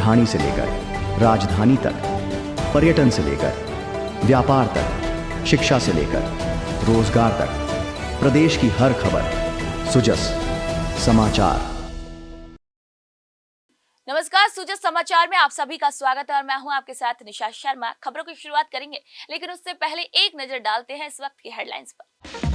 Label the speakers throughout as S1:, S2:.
S1: खाड़ी से लेकर राजधानी तक, पर्यटन से लेकर व्यापार तक, शिक्षा से लेकर रोजगार तक, प्रदेश की हर खबर सुजस समाचार।
S2: नमस्कार, सुजस समाचार में आप सभी का स्वागत है और मैं हूं आपके साथ निशा शर्मा। खबरों की शुरुआत करेंगे, लेकिन उससे पहले एक नजर डालते हैं इस वक्त की हेडलाइंस पर।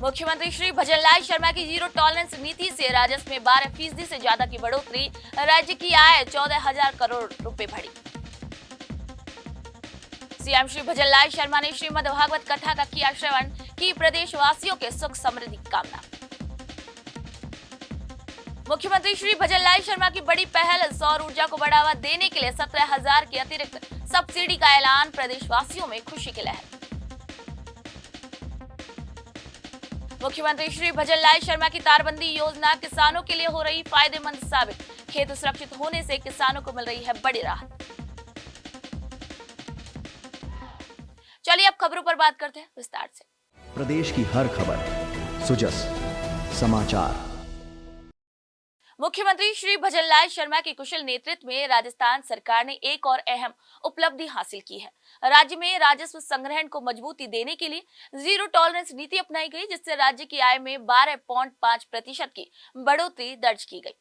S2: मुख्यमंत्री श्री भजनलाल शर्मा की जीरो टॉलरेंस नीति से राजस्व में 12% से ज्यादा की बढ़ोतरी, राज्य की आय 14,000 करोड़ रुपए बढ़ी। सीएम श्री भजनलाल शर्मा ने श्रीमद् भागवत कथा का किया श्रवण, की प्रदेशवासियों के सुख समृद्धि की कामना। मुख्यमंत्री श्री भजनलाल शर्मा की बड़ी पहल, सौर ऊर्जा को बढ़ावा देने के लिए 17,000 की अतिरिक्त सब्सिडी का ऐलान, प्रदेशवासियों में खुशी की लहर। मुख्यमंत्री श्री भजनलाल शर्मा की तारबंदी योजना किसानों के लिए हो रही फायदेमंद साबित, खेत सुरक्षित होने से किसानों को मिल रही है बड़ी राहत। चलिए अब खबरों पर बात करते हैं विस्तार से।
S1: प्रदेश की हर खबर सुजस समाचार।
S2: मुख्यमंत्री श्री भजनलाल शर्मा के कुशल नेतृत्व में राजस्थान सरकार ने एक और अहम उपलब्धि हासिल की है। राज्य में राजस्व संग्रहण को मजबूती देने के लिए जीरो टॉलरेंस नीति अपनाई गई, जिससे राज्य की आय में 12.5% की बढ़ोतरी दर्ज की गई।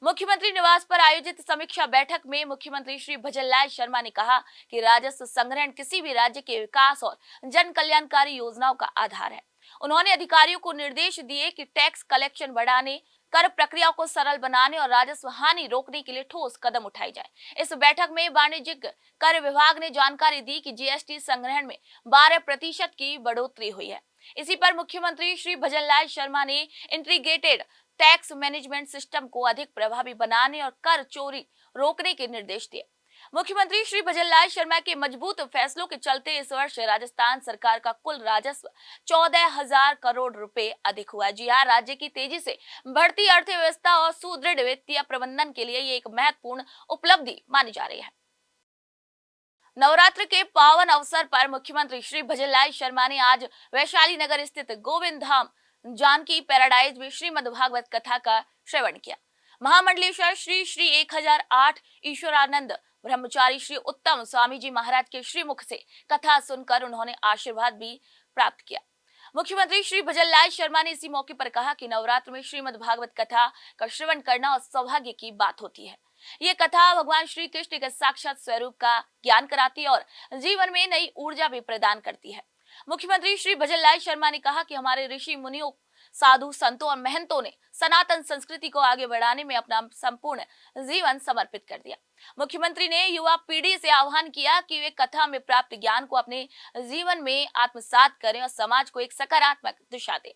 S2: मुख्यमंत्री निवास पर आयोजित समीक्षा बैठक में मुख्यमंत्री श्री भजनलाल शर्मा ने कहा कि राजस्व संग्रहण किसी भी राज्य के विकास और जन कल्याणकारी योजनाओं का आधार है। उन्होंने अधिकारियों को निर्देश दिए कि टैक्स कलेक्शन बढ़ाने, कर प्रक्रिया को सरल बनाने और राजस्व हानि रोकने के लिए ठोस कदम उठाए जाए। इस बैठक में वाणिज्यिक कर विभाग ने जानकारी दी कि जीएसटी संग्रहण में 12% की बढ़ोतरी हुई है। इसी पर मुख्यमंत्री श्री भजनलाल शर्मा ने इंटीग्रेटेड टैक्स मैनेजमेंट सिस्टम को अधिक प्रभावी बनाने और कर चोरी रोकने के निर्देश दिए। मुख्यमंत्री श्री भजनलाल शर्मा के मजबूत फैसलों के चलते इस वर्ष राजस्थान सरकार का कुल राजस्व 14,000 करोड़ रुपए अधिक हुआ। जी हां, राज्य की तेजी से बढ़ती अर्थव्यवस्था और सुदृढ़ वित्तीय प्रबंधन के लिए ये एक महत्वपूर्ण उपलब्धि मानी जा रही है। नवरात्र के पावन अवसर पर मुख्यमंत्री श्री भजनलाल शर्मा ने आज वैशाली नगर स्थित गोविंद धाम जानकी पैराडाइज में श्रीमद् भागवत कथा का श्रवण किया। महामंडलेश्वर श्री श्री 1008 ईश्वरानंद ब्रह्मचारी श्री उत्तम स्वामी जी महाराज के श्रीमुख से कथा सुनकर उन्होंने आशीर्वाद भी प्राप्त किया। मुख्यमंत्री श्री भजनलाल शर्मा ने इसी मौके पर कहा कि नवरात्र में श्रीमद् भागवत कथा का श्रवण करना और सौभाग्य की बात होती है। ये कथा भगवान श्री कृष्ण के साक्षात स्वरूप का ज्ञान कराती है और जीवन में नई ऊर्जा भी प्रदान करती है। मुख्यमंत्री श्री भजनलाल शर्मा ने कहा कि हमारे ऋषि मुनियों, साधु संतों और महंतों ने सनातन संस्कृति को आगे बढ़ाने में अपना संपूर्ण जीवन समर्पित कर दिया। मुख्यमंत्री ने युवा पीढ़ी से आह्वान किया कि वे कथा में प्राप्त ज्ञान को अपने जीवन में आत्मसात करें और समाज को एक सकारात्मक दिशा दें।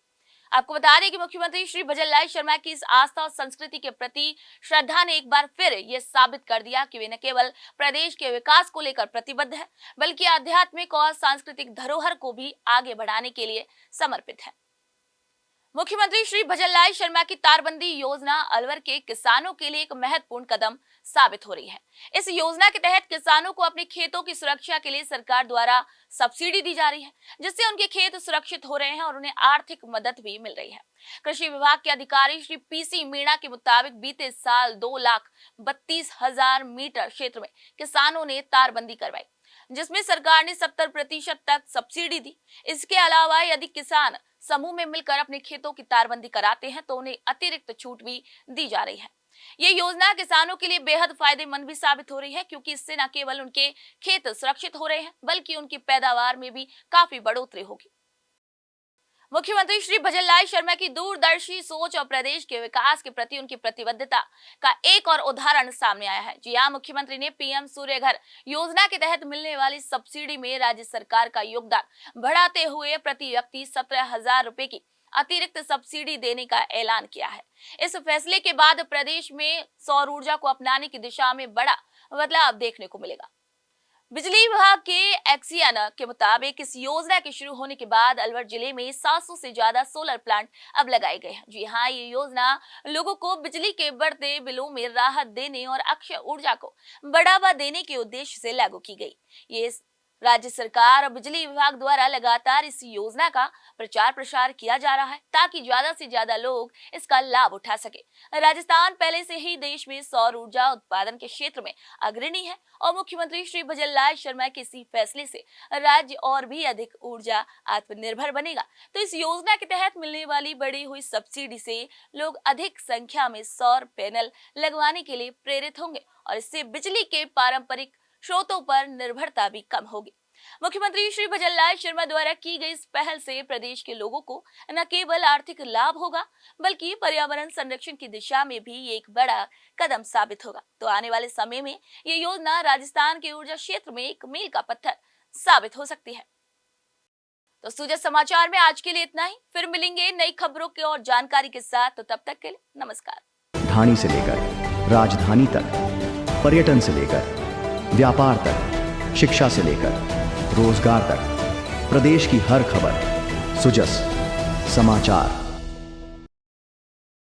S2: आपको बता दें कि मुख्यमंत्री श्री भजनलाल शर्मा की इस आस्था और संस्कृति के प्रति श्रद्धा ने एक बार फिर ये साबित कर दिया कि वे न केवल प्रदेश के विकास को लेकर प्रतिबद्ध है, बल्कि आध्यात्मिक और सांस्कृतिक धरोहर को भी आगे बढ़ाने के लिए समर्पित है। मुख्यमंत्री श्री भजनलाल शर्मा की तारबंदी योजना अलवर के किसानों के लिए एक महत्वपूर्ण कदम साबित हो रही है। इस योजना के तहत किसानों को अपने खेतों की सुरक्षा के लिए सरकार द्वारा सब्सिडी दी जा रही है, जिससे उनके खेत सुरक्षित हो रहे हैं और उन्हें आर्थिक मदद भी मिल रही है। कृषि विभाग के अधिकारी श्री पीसी मीणा के मुताबिक बीते साल 2,32,000 मीटर क्षेत्र में किसानों ने तारबंदी करवाई, जिसमें सरकार ने 70% तक सब्सिडी दी। इसके अलावा यदि किसान समूह में मिलकर अपने खेतों की तारबंदी कराते हैं तो उन्हें अतिरिक्त छूट भी दी जा रही है। ये योजना किसानों के लिए बेहद फायदेमंद भी साबित हो रही है, क्योंकि इससे न केवल उनके खेत सुरक्षित हो रहे हैं, बल्कि उनकी पैदावार में भी काफी बढ़ोतरी होगी। मुख्यमंत्री श्री भजनलाल शर्मा की दूरदर्शी सोच और प्रदेश के विकास के प्रति उनकी प्रतिबद्धता का एक और उदाहरण सामने आया है। जी हां, मुख्यमंत्री ने पीएम सूर्य घर योजना के तहत मिलने वाली सब्सिडी में राज्य सरकार का योगदान बढ़ाते हुए प्रति व्यक्ति 17,000 रुपए की अतिरिक्त सब्सिडी देने का ऐलान किया है। इस फैसले के बाद प्रदेश में सौर ऊर्जा को अपनाने की दिशा में बड़ा बदलाव देखने को मिलेगा। बिजली विभाग के एक्सियन के मुताबिक इस योजना के शुरू होने के बाद अलवर जिले में 700 से ज्यादा सोलर प्लांट अब लगाए गए हैं। जी हाँ, ये योजना लोगों को बिजली के बढ़ते बिलों में राहत देने और अक्षय ऊर्जा को बढ़ावा देने के उद्देश्य से लागू की गई। ये राज्य सरकार और बिजली विभाग द्वारा लगातार इस योजना का प्रचार प्रसार किया जा रहा है ताकि ज्यादा से ज्यादा लोग इसका लाभ उठा सके। राजस्थान पहले से ही देश में सौर ऊर्जा उत्पादन के क्षेत्र में अग्रणी है और मुख्यमंत्री श्री भजनलाल शर्मा के इसी फैसले से राज्य और भी अधिक ऊर्जा आत्मनिर्भर बनेगा। तो इस योजना के तहत मिलने वाली बढ़ी हुई सब्सिडी से लोग अधिक संख्या में सौर पैनल लगवाने के लिए प्रेरित होंगे और इससे बिजली के पारंपरिक स्रोतों पर निर्भरता भी कम होगी। मुख्यमंत्री श्री भजनलाल शर्मा द्वारा की गई इस पहल से प्रदेश के लोगों को न केवल आर्थिक लाभ होगा बल्कि पर्यावरण संरक्षण की दिशा में भी एक बड़ा कदम साबित होगा। तो आने वाले समय में ये योजना राजस्थान के ऊर्जा क्षेत्र में एक मील का पत्थर साबित हो सकती है। तो सुजस समाचार में आज के लिए इतना ही, फिर मिलेंगे नई खबरों के और जानकारी के साथ। तो तब तक के लिए नमस्कार।
S1: धानी से लेकर राजधानी तक, पर्यटन से लेकर व्यापार तक, शिक्षा से लेकर रोजगार तक, प्रदेश की हर खबर सुजस समाचार।